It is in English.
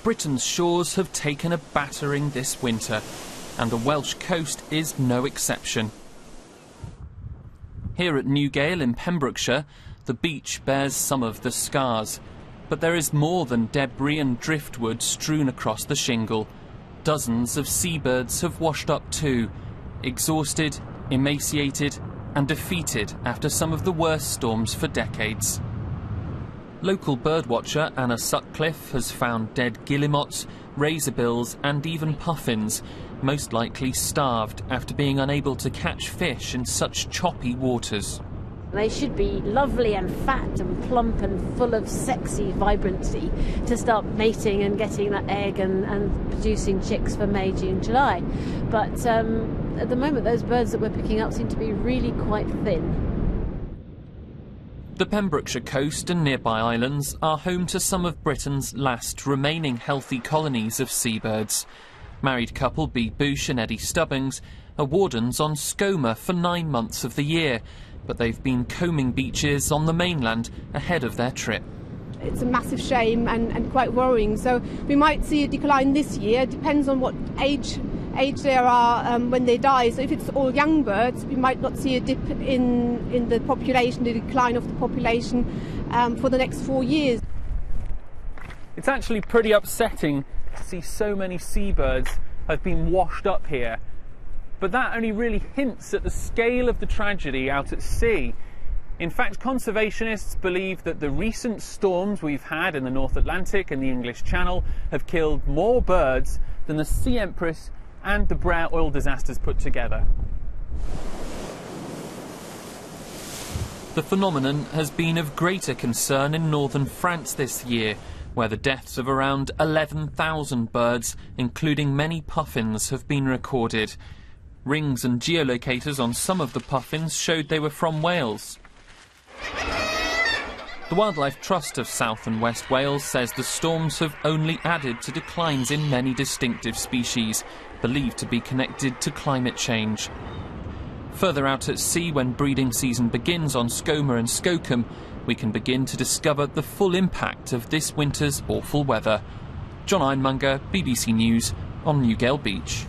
Britain's shores have taken a battering this winter, and the Welsh coast is no exception. Here at Newgale in Pembrokeshire, the beach bears some of the scars. But there is more than debris and driftwood strewn across the shingle. Dozens of seabirds have washed up too, exhausted, emaciated and defeated after some of the worst storms for decades. Local birdwatcher Anna Sutcliffe has found dead guillemots, razorbills and even puffins, most likely starved after being unable to catch fish in such choppy waters. They should be lovely and fat and plump and full of sexy vibrancy to start mating and getting that egg and producing chicks for May, June, July. But at the moment those birds that we're picking up seem to be really quite thin. The Pembrokeshire coast and nearby islands are home to some of Britain's last remaining healthy colonies of seabirds. Married couple Bea Bush and Eddie Stubbings are wardens on Skomer for 9 months of the year, but they've been combing beaches on the mainland ahead of their trip. It's a massive shame and quite worrying, so we might see a decline this year. It depends on what age they are when they die. So if it's all young birds, we might not see a dip in the population, the decline of the population for the next 4 years. It's actually pretty upsetting to see so many seabirds have been washed up here. But that only really hints at the scale of the tragedy out at sea. In fact, conservationists believe that the recent storms we've had in the North Atlantic and the English Channel have killed more birds than the Sea Empress and the Brer oil disasters put together. The phenomenon has been of greater concern in northern France this year, where the deaths of around 11,000 birds, including many puffins, have been recorded. Rings and geolocators on some of the puffins showed they were from Wales. The Wildlife Trust of South and West Wales says the storms have only added to declines in many distinctive species, believed to be connected to climate change. Further out at sea, when breeding season begins on Skomer and Skocum, we can begin to discover the full impact of this winter's awful weather. John Ironmonger, BBC News, on Newgale Beach.